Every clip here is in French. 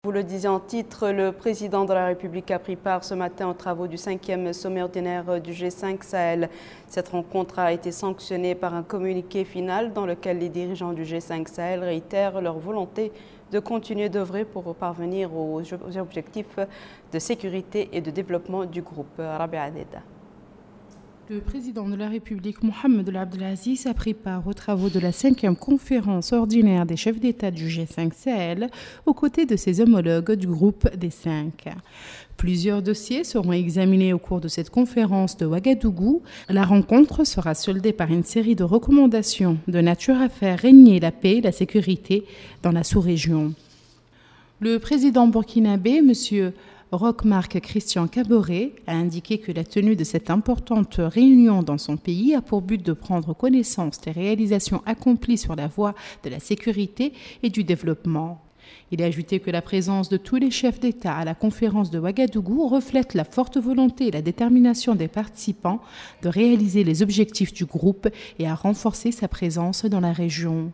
Vous le disiez en titre, le président de la République a pris part ce matin aux travaux du 5e sommet ordinaire du G5 Sahel. Cette rencontre a été sanctionnée par un communiqué final dans lequel les dirigeants du G5 Sahel réitèrent leur volonté de continuer d'œuvrer pour parvenir aux objectifs de sécurité et de développement du groupe. Rabia Adeda. Le président de la République, Mohamed El Abdelaziz, a pris part aux travaux de la 5e conférence ordinaire des chefs d'État du G5 Sahel, aux côtés de ses homologues du groupe des 5. Plusieurs dossiers seront examinés au cours de cette conférence de Ouagadougou. La rencontre sera soldée par une série de recommandations de nature à faire régner la paix et la sécurité dans la sous-région. Le président burkinabé, M. Roch-Marc Christian Kaboré, a indiqué que la tenue de cette importante réunion dans son pays a pour but de prendre connaissance des réalisations accomplies sur la voie de la sécurité et du développement. Il a ajouté que la présence de tous les chefs d'État à la conférence de Ouagadougou reflète la forte volonté et la détermination des participants de réaliser les objectifs du groupe et à renforcer sa présence dans la région.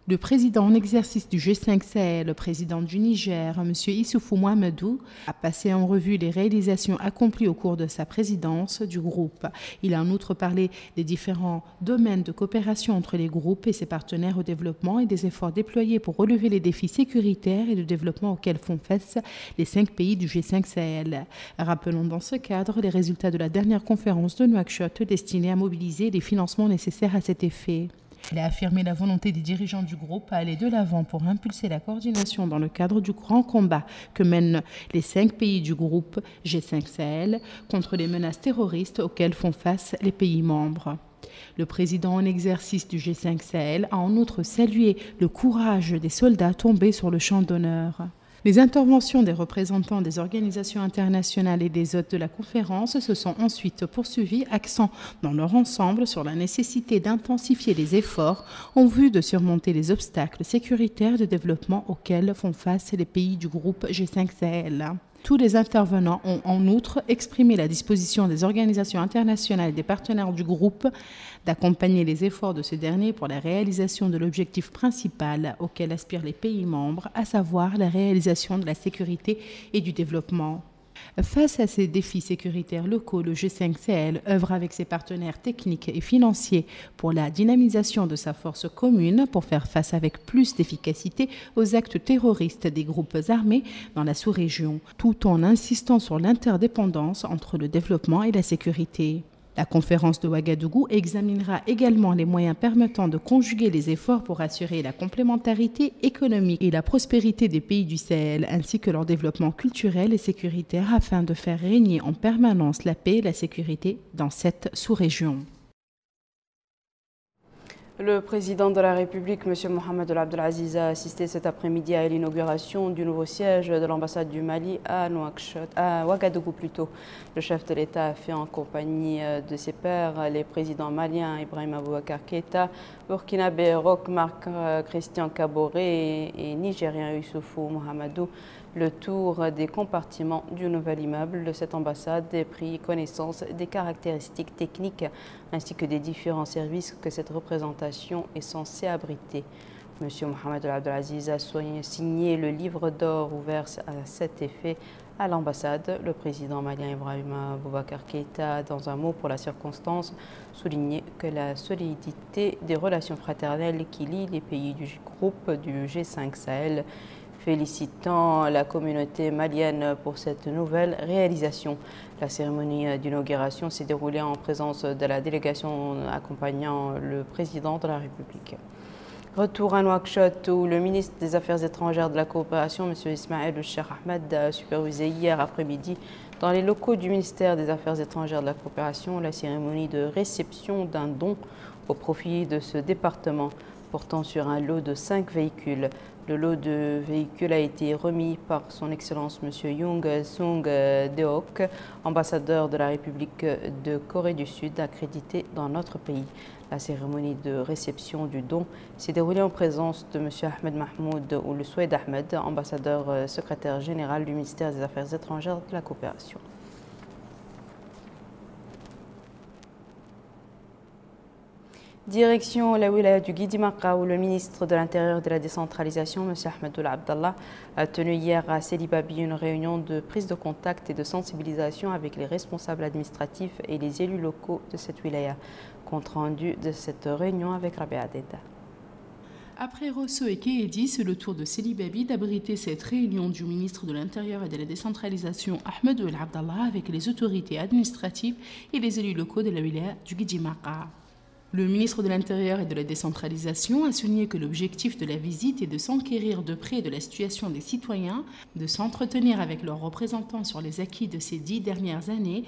Le président en exercice du G5 Sahel, le président du Niger, M. Issoufou Mohamedou, a passé en revue les réalisations accomplies au cours de sa présidence du groupe. Il a en outre parlé des différents domaines de coopération entre les groupes et ses partenaires au développement et des efforts déployés pour relever les défis sécuritaires et de développement auxquels font face les 5 pays du G5 Sahel. Rappelons dans ce cadre les résultats de la dernière conférence de Nouakchott destinée à mobiliser les financements nécessaires à cet effet. Il a affirmé la volonté des dirigeants du groupe à aller de l'avant pour impulser la coordination dans le cadre du grand combat que mènent les 5 pays du groupe G5 Sahel contre les menaces terroristes auxquelles font face les pays membres. Le président en exercice du G5 Sahel a en outre salué le courage des soldats tombés sur le champ d'honneur. Les interventions des représentants des organisations internationales et des hôtes de la conférence se sont ensuite poursuivies, accent dans leur ensemble sur la nécessité d'intensifier les efforts en vue de surmonter les obstacles sécuritaires de développement auxquels font face les pays du groupe G5 Sahel. Tous les intervenants ont en outre exprimé la disposition des organisations internationales et des partenaires du groupe d'accompagner les efforts de ce dernier pour la réalisation de l'objectif principal auquel aspirent les pays membres, à savoir la réalisation de la sécurité et du développement. Face à ces défis sécuritaires locaux, le G5 Sahel œuvre avec ses partenaires techniques et financiers pour la dynamisation de sa force commune pour faire face avec plus d'efficacité aux actes terroristes des groupes armés dans la sous-région, tout en insistant sur l'interdépendance entre le développement et la sécurité. La conférence de Ouagadougou examinera également les moyens permettant de conjuguer les efforts pour assurer la complémentarité économique et la prospérité des pays du Sahel, ainsi que leur développement culturel et sécuritaire afin de faire régner en permanence la paix et la sécurité dans cette sous-région. Le président de la République, M. Mohamed El Abdelaziz, a assisté cet après-midi à l'inauguration du nouveau siège de l'ambassade du Mali à Ouagadougou. Le chef de l'État a fait en compagnie de ses pairs, les présidents maliens Ibrahima Boubacar Keïta, burkinabé Roch-Marc Christian Kaboré et nigérien Issoufou Mohamedou, le tour des compartiments du nouvel immeuble de cette ambassade et pris connaissance des caractéristiques techniques ainsi que des différents services que cette représentation est censée abriter. M. Mohamed El Abdelaziz a signé le livre d'or ouvert à cet effet à l'ambassade. Le président malien Ibrahima Boubacar Keïta, dans un mot pour la circonstance, soulignait que la solidité des relations fraternelles qui lient les pays du groupe du G5 Sahel, félicitant la communauté malienne pour cette nouvelle réalisation. La cérémonie d'inauguration s'est déroulée en présence de la délégation accompagnant le président de la République. Retour à Nouakchott où le ministre des Affaires étrangères de la coopération, M. Ismaël Cheikh Ahmed, a supervisé hier après-midi dans les locaux du ministère des Affaires étrangères de la coopération la cérémonie de réception d'un don au profit de ce département portant sur un lot de 5 véhicules. Le lot de véhicules a été remis par son Excellence M. Young Sung Deok, ambassadeur de la République de Corée du Sud, accrédité dans notre pays. La cérémonie de réception du don s'est déroulée en présence de M. Ahmed Mahmoud ou le Soued Ahmed, ambassadeur secrétaire général du ministère des Affaires étrangères de la coopération. Direction la wilaya du Guidi-Maqa où le ministre de l'Intérieur et de la Décentralisation, M. Ahmedoul Abdallah, a tenu hier à Sidi Babi une réunion de prise de contact et de sensibilisation avec les responsables administratifs et les élus locaux de cette wilaya. Compte rendu de cette réunion avec Rabia Deda. Après Rosso et Kéhédi, c'est le tour de Sidi Babi d'abriter cette réunion du ministre de l'Intérieur et de la Décentralisation, Ahmedoul Abdallah, avec les autorités administratives et les élus locaux de la wilaya du Guidi-Maqa. Le ministre de l'Intérieur et de la Décentralisation a souligné que l'objectif de la visite est de s'enquérir de près de la situation des citoyens, de s'entretenir avec leurs représentants sur les acquis de ces 10 dernières années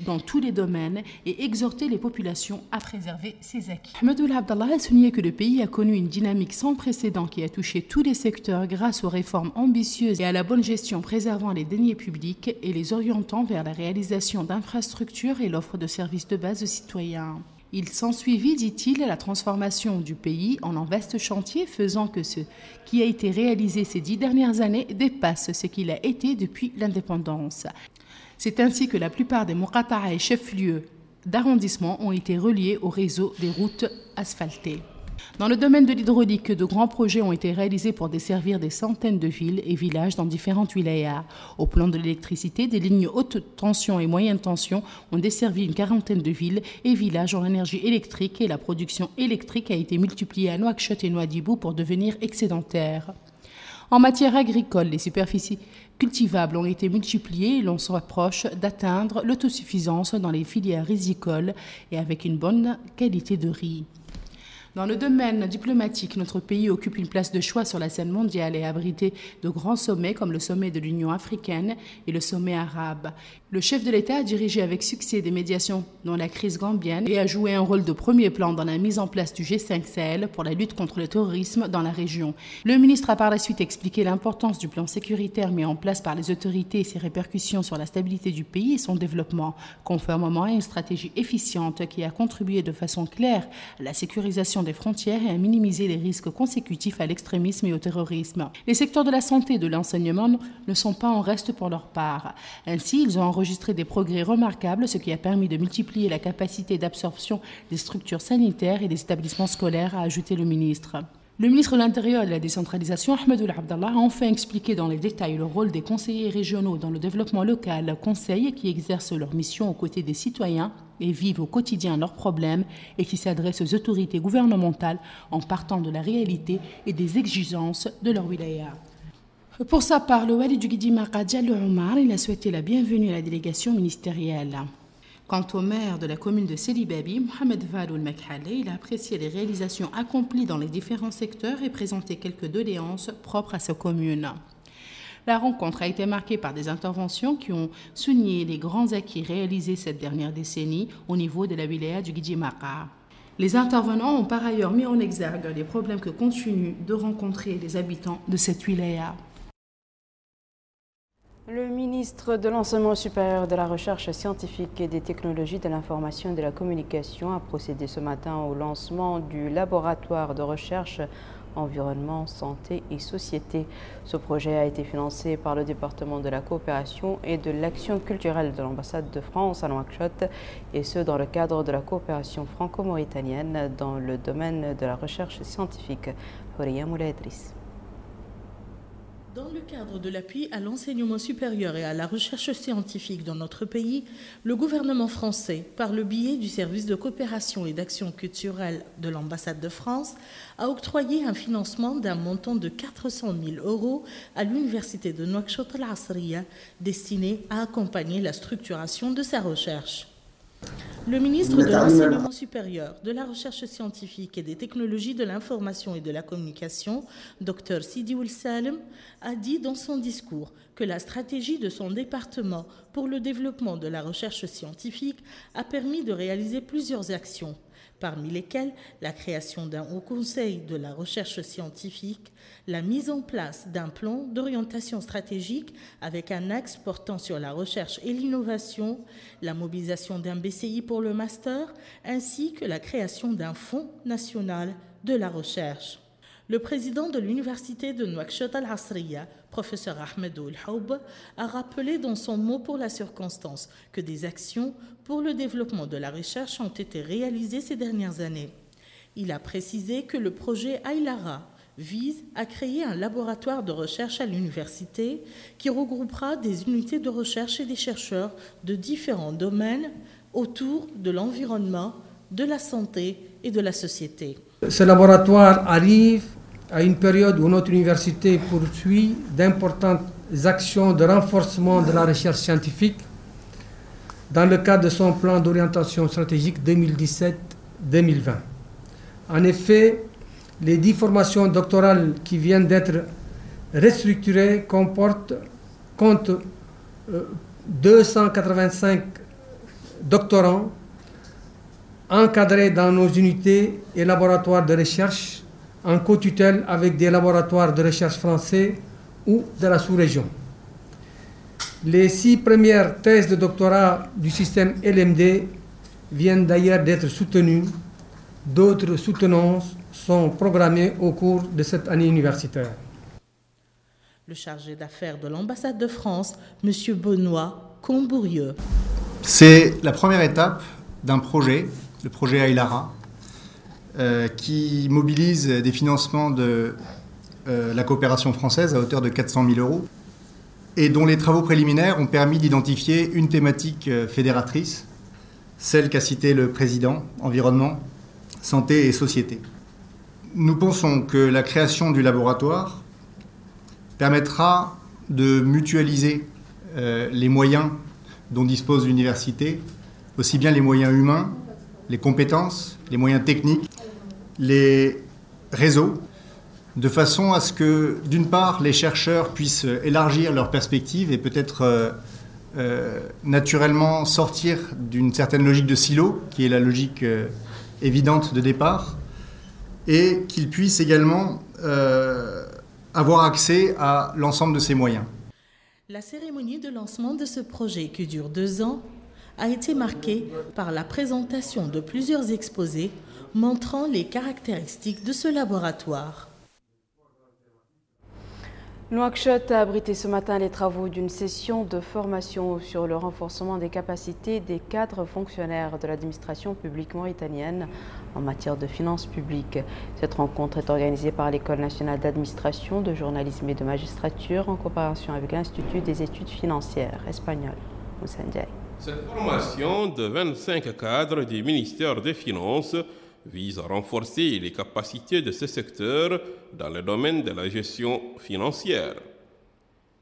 dans tous les domaines et exhorter les populations à préserver ces acquis. Ahmedoul Abdallah a souligné que le pays a connu une dynamique sans précédent qui a touché tous les secteurs grâce aux réformes ambitieuses et à la bonne gestion préservant les deniers publics et les orientant vers la réalisation d'infrastructures et l'offre de services de base aux citoyens. Il s'ensuivit, dit-il, la transformation du pays en un vaste chantier faisant que ce qui a été réalisé ces 10 dernières années dépasse ce qu'il a été depuis l'indépendance. C'est ainsi que la plupart des muqata'a et chefs-lieux d'arrondissement ont été reliés au réseau des routes asphaltées. Dans le domaine de l'hydraulique, de grands projets ont été réalisés pour desservir des centaines de villes et villages dans différentes wilayas. Au plan de l'électricité, des lignes haute tension et moyenne tension ont desservi une quarantaine de villes et villages en énergie électrique et la production électrique a été multipliée à Nouakchott et Nouadhibou pour devenir excédentaire. En matière agricole, les superficies cultivables ont été multipliées et l'on se rapproche d'atteindre l'autosuffisance dans les filières rizicoles et avec une bonne qualité de riz. Dans le domaine diplomatique, notre pays occupe une place de choix sur la scène mondiale et a abrité de grands sommets comme le sommet de l'Union africaine et le sommet arabe. Le chef de l'État a dirigé avec succès des médiations dans la crise gambienne et a joué un rôle de premier plan dans la mise en place du G5 Sahel pour la lutte contre le terrorisme dans la région. Le ministre a par la suite expliqué l'importance du plan sécuritaire mis en place par les autorités et ses répercussions sur la stabilité du pays et son développement, conformément à une stratégie efficiente qui a contribué de façon claire à la sécurisation des frontières et à minimiser les risques consécutifs à l'extrémisme et au terrorisme. Les secteurs de la santé et de l'enseignement ne sont pas en reste pour leur part. Ainsi, ils ont enregistré des progrès remarquables, ce qui a permis de multiplier la capacité d'absorption des structures sanitaires et des établissements scolaires, a ajouté le ministre. Le ministre de l'Intérieur et de la Décentralisation, Ahmedoul Abdallah, a enfin expliqué dans les détails le rôle des conseillers régionaux dans le développement local, conseils qui exercent leur mission aux côtés des citoyens et vivent au quotidien leurs problèmes et qui s'adressent aux autorités gouvernementales en partant de la réalité et des exigences de leur wilaya. Pour sa part, le wali du Guidi-Maqa, Diallo Omar, il a souhaité la bienvenue à la délégation ministérielle. Quant au maire de la commune de Sidi Babi, Mohamed Vadoul Mekhale, il a apprécié les réalisations accomplies dans les différents secteurs et présenté quelques doléances propres à sa commune. La rencontre a été marquée par des interventions qui ont souligné les grands acquis réalisés cette dernière décennie au niveau de la wilaya du Guidi-Maqa. Les intervenants ont par ailleurs mis en exergue les problèmes que continuent de rencontrer les habitants de cette wilaya. Le ministre de l'Enseignement supérieur, de la Recherche scientifique et des technologies de l'information et de la communication a procédé ce matin au lancement du laboratoire de recherche environnement, santé et société. Ce projet a été financé par le département de la coopération et de l'action culturelle de l'ambassade de France à Nouakchott et ce dans le cadre de la coopération franco-mauritanienne dans le domaine de la recherche scientifique. Horia Moula Idriss. Dans le cadre de l'appui à l'enseignement supérieur et à la recherche scientifique dans notre pays, le gouvernement français, par le biais du service de coopération et d'action culturelle de l'ambassade de France, a octroyé un financement d'un montant de 400 000 € à l'université de Nouakchott Al-Asriya, destiné à accompagner la structuration de sa recherche. Le ministre de l'Enseignement supérieur, de la Recherche scientifique et des technologies de l'information et de la communication, Dr Sidi Ould Salem, a dit dans son discours que la stratégie de son département pour le développement de la recherche scientifique a permis de réaliser plusieurs actions, parmi lesquelles la création d'un haut conseil de la recherche scientifique, la mise en place d'un plan d'orientation stratégique avec un axe portant sur la recherche et l'innovation, la mobilisation d'un BCI pour le master, ainsi que la création d'un fonds national de la recherche. Le président de l'université de Nouakchott Al-Asriya, professeur Ahmedoul Haoub, a rappelé dans son mot pour la circonstance que des actions pour le développement de la recherche ont été réalisées ces dernières années. Il a précisé que le projet Aylara vise à créer un laboratoire de recherche à l'université qui regroupera des unités de recherche et des chercheurs de différents domaines autour de l'environnement, de la santé et de la société. Ce laboratoire arrive à une période où notre université poursuit d'importantes actions de renforcement de la recherche scientifique dans le cadre de son plan d'orientation stratégique 2017-2020. En effet, les 10 formations doctorales qui viennent d'être restructurées comptent 285 doctorants encadrés dans nos unités et laboratoires de recherche en co-tutelle avec des laboratoires de recherche français ou de la sous-région. Les 6 premières thèses de doctorat du système LMD viennent d'ailleurs d'être soutenues. D'autres soutenances sont programmées au cours de cette année universitaire. Le chargé d'affaires de l'ambassade de France, M. Benoît Combourieux. C'est la première étape d'un projet, le projet Aylara, qui mobilise des financements de la coopération française à hauteur de 400 000 euros et dont les travaux préliminaires ont permis d'identifier une thématique fédératrice, celle qu'a citée le président, environnement, santé et société. Nous pensons que la création du laboratoire permettra de mutualiser les moyens dont dispose l'université, aussi bien les moyens humains, les compétences, les moyens techniques, les réseaux, de façon à ce que, d'une part, les chercheurs puissent élargir leurs perspectives et peut-être naturellement sortir d'une certaine logique de silo, qui est la logique évidente de départ, et qu'ils puissent également avoir accès à l'ensemble de ces moyens. La cérémonie de lancement de ce projet, qui dure 2 ans, a été marquée par la présentation de plusieurs exposés montrant les caractéristiques de ce laboratoire. Nouakchott a abrité ce matin les travaux d'une session de formation sur le renforcement des capacités des cadres fonctionnaires de l'administration publique mauritanienne en matière de finances publiques. Cette rencontre est organisée par l'École nationale d'administration, de journalisme et de magistrature en coopération avec l'Institut des études financières espagnol. Moussa Ndiaye. Cette formation de 25 cadres du ministère des Finances vise à renforcer les capacités de ce secteur dans le domaine de la gestion financière.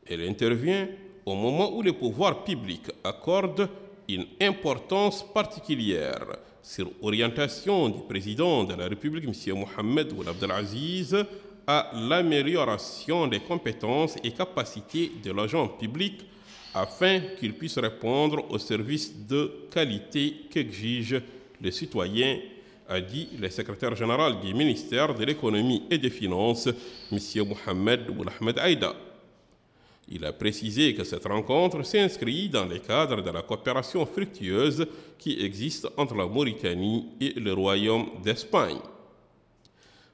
Elle intervient au moment où les pouvoirs publics accordent une importance particulière sur orientation du président de la République, M. Mohamed Ould Abdelaziz, à l'amélioration des compétences et capacités de l'agent public afin qu'il puisse répondre aux services de qualité qu'exigent les citoyens, a dit le secrétaire général du ministère de l'économie et des finances, M. Mohamed Ould Ahmed Aïda. Il a précisé que cette rencontre s'inscrit dans le cadre de la coopération fructueuse qui existe entre la Mauritanie et le Royaume d'Espagne.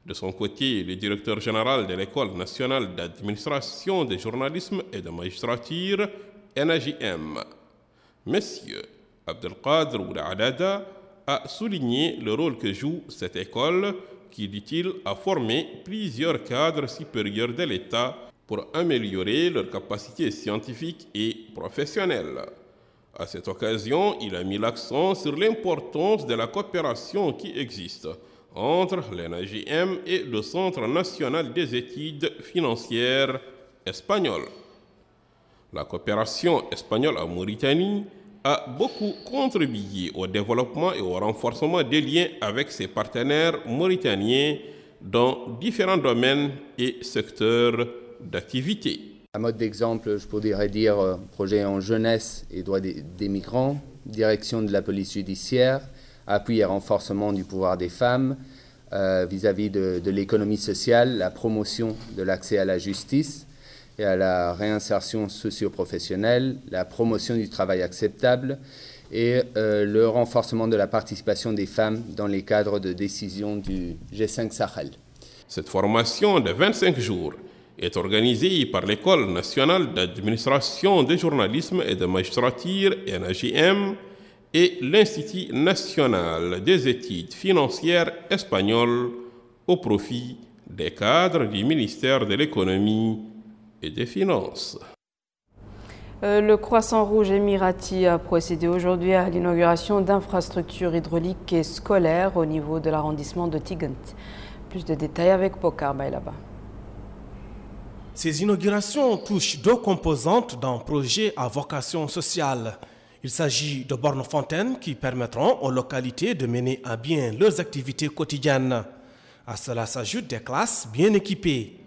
De son côté, le directeur général de l'École nationale d'administration, de journalisme et de magistrature, NAJM, M. Abdelkader Ould Adada, a souligné le rôle que joue cette école qui, dit-il, a formé plusieurs cadres supérieurs de l'État pour améliorer leurs capacités scientifiques et professionnelles. À cette occasion, il a mis l'accent sur l'importance de la coopération qui existe entre l'NAJM et le Centre national des études financières espagnol. La coopération espagnole en Mauritanie a beaucoup contribué au développement et au renforcement des liens avec ses partenaires mauritaniens dans différents domaines et secteurs d'activité. À mode d'exemple, je pourrais dire projet en jeunesse et droits des migrants, direction de la police judiciaire, appui et renforcement du pouvoir des femmes vis-à-vis de l'économie sociale, la promotion de l'accès à la justice et à la réinsertion socio-professionnelle, la promotion du travail acceptable et le renforcement de la participation des femmes dans les cadres de décision du G5 Sahel. Cette formation de 25 jours est organisée par l'École nationale d'administration, de journalisme et de magistrature, NAJM, et l'Institut national des études financières espagnoles au profit des cadres du ministère de l'économie et des finances. Le Croissant Rouge émirati a procédé aujourd'hui à l'inauguration d'infrastructures hydrauliques et scolaires au niveau de l'arrondissement de Tigant. Plus de détails avec Pokar Bailaba. Ces inaugurations touchent deux composantes d'un projet à vocation sociale. Il s'agit de bornes fontaines qui permettront aux localités de mener à bien leurs activités quotidiennes. À cela s'ajoutent des classes bien équipées.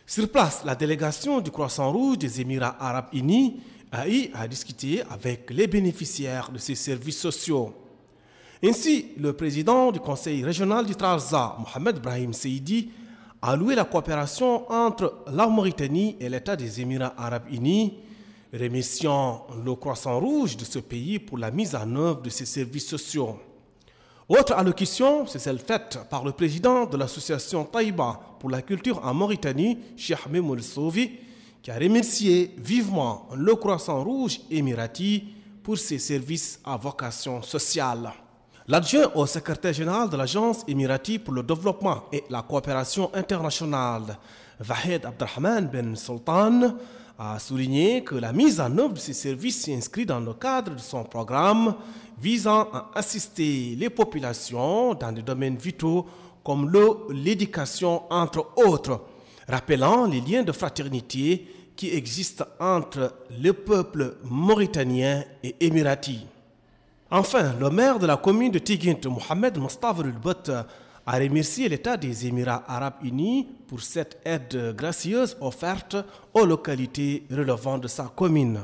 Sur place, la délégation du Croissant Rouge des Émirats arabes unis a eu à discuter avec les bénéficiaires de ces services sociaux. Ainsi, le président du conseil régional du Trarza, Mohamed Brahim Seidi, a loué la coopération entre la Mauritanie et l'État des Émirats arabes unis, remerciant le Croissant Rouge de ce pays pour la mise en œuvre de ces services sociaux. Autre allocution, c'est celle faite par le président de l'association Taïba pour la culture en Mauritanie, Cheikh Memoul Souvi, qui a remercié vivement le Croissant Rouge émirati pour ses services à vocation sociale. L'adjoint au secrétaire général de l'Agence émirati pour le développement et la coopération internationale, Vahid Abdelrahman Ben Sultan, a souligné que la mise en œuvre de ces services s'inscrit dans le cadre de son programme visant à assister les populations dans des domaines vitaux comme l'eau, l'éducation, entre autres, rappelant les liens de fraternité qui existent entre le peuple mauritanien et émirati. Enfin, le maire de la commune de Tigint, Mohamed Mostafa El-Bot, a remercié l'État des Émirats arabes unis pour cette aide gracieuse offerte aux localités relevant de sa commune.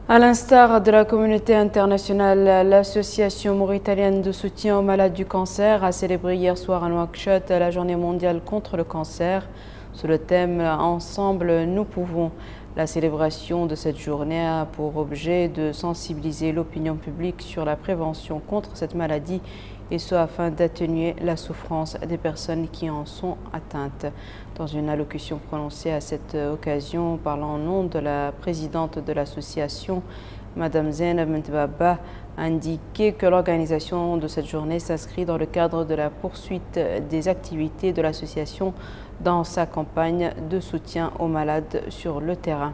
À l'instar de la communauté internationale, l'association mauritanienne de soutien aux malades du cancer a célébré hier soir à Nouakchott la journée mondiale contre le cancer sous le thème « Ensemble, nous pouvons ». La célébration de cette journée a pour objet de sensibiliser l'opinion publique sur la prévention contre cette maladie et ce afin d'atténuer la souffrance des personnes qui en sont atteintes. Dans une allocution prononcée à cette occasion, parlant au nom de la présidente de l'association, Madame Zainab Mentbaba, a indiqué que l'organisation de cette journée s'inscrit dans le cadre de la poursuite des activités de l'association dans sa campagne de soutien aux malades sur le terrain.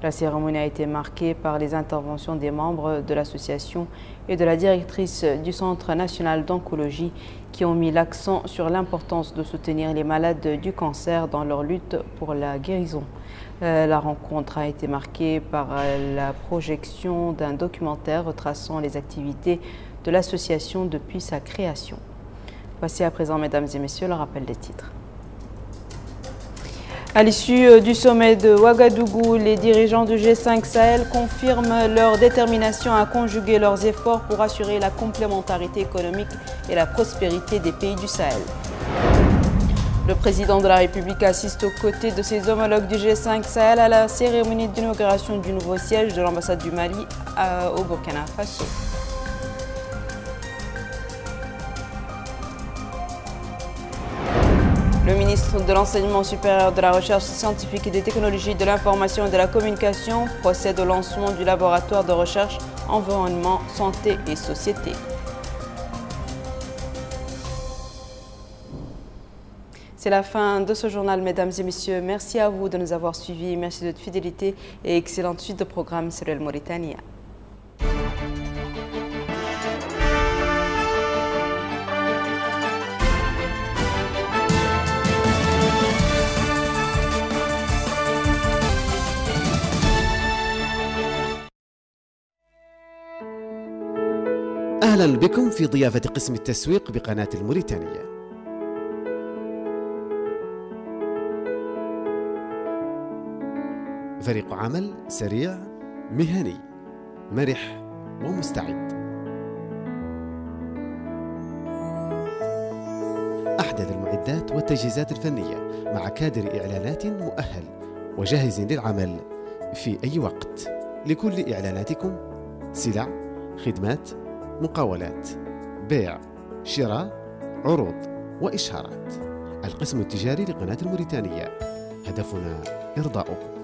La cérémonie a été marquée par les interventions des membres de l'association et de la directrice du Centre national d'oncologie qui ont mis l'accent sur l'importance de soutenir les malades du cancer dans leur lutte pour la guérison. La rencontre a été marquée par la projection d'un documentaire retraçant les activités de l'association depuis sa création. Voici à présent, mesdames et messieurs, le rappel des titres. À l'issue du sommet de Ouagadougou, les dirigeants du G5 Sahel confirment leur détermination à conjuguer leurs efforts pour assurer la complémentarité économique et la prospérité des pays du Sahel. Le président de la République assiste aux côtés de ses homologues du G5 Sahel à la cérémonie d'inauguration du nouveau siège de l'ambassade du Mali au Burkina Faso. Le ministre de l'Enseignement supérieur, de la Recherche scientifique et des technologies de l'information et de la communication procède au lancement du laboratoire de recherche environnement, santé et société. C'est la fin de ce journal, mesdames et messieurs. Merci à vous de nous avoir suivis. Merci de votre fidélité et excellente suite de programmes sur le Mauritania. أهلا بكم في ضيافة قسم التسويق بقناة الموريتانية. فريق عمل سريع مهني مرح ومستعد. أحدث المعدات والتجهيزات الفنية مع كادر إعلانات مؤهل وجاهز للعمل في أي وقت. لكل إعلاناتكم سلع، خدمات، مقاولات، بيع، شراء، عروض وإشهارات. القسم التجاري لقناة الموريتانية، هدفنا إرضاؤكم.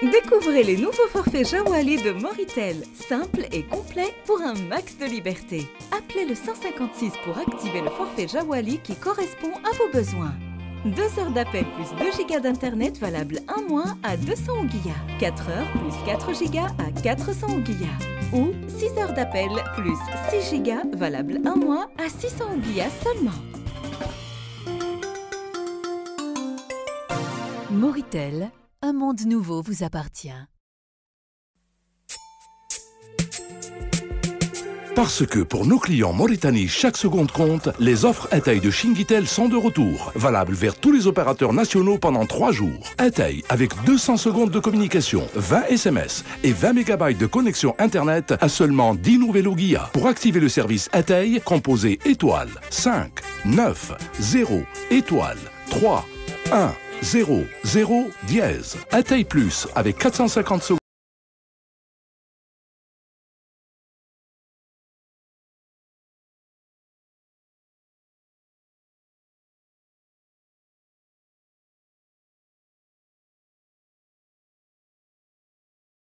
Découvrez les nouveaux forfaits Jawali de Moritel, simple et complet pour un max de liberté. Appelez le 156 pour activer le forfait Jawali qui correspond à vos besoins. 2 heures d'appel plus 2 gigas d'internet valable 1 mois à 200 gigas. 4 heures plus 4 gigas à 400 gigas. Ou 6 heures d'appel plus 6 gigas valable 1 mois à 600 gigas seulement. Moritel, un monde nouveau vous appartient. Parce que pour nos clients Mauritanie, chaque seconde compte, les offres Atay de Chinguitel sont de retour. Valables vers tous les opérateurs nationaux pendant 3 jours. Atay avec 200 secondes de communication, 20 SMS et 20 MB de connexion Internet à seulement 10 nouvelles guillas. Pour activer le service Atay, composez étoile 5 9 0 étoile 3 1 0 0 dièse. Atay Plus avec 450 secondes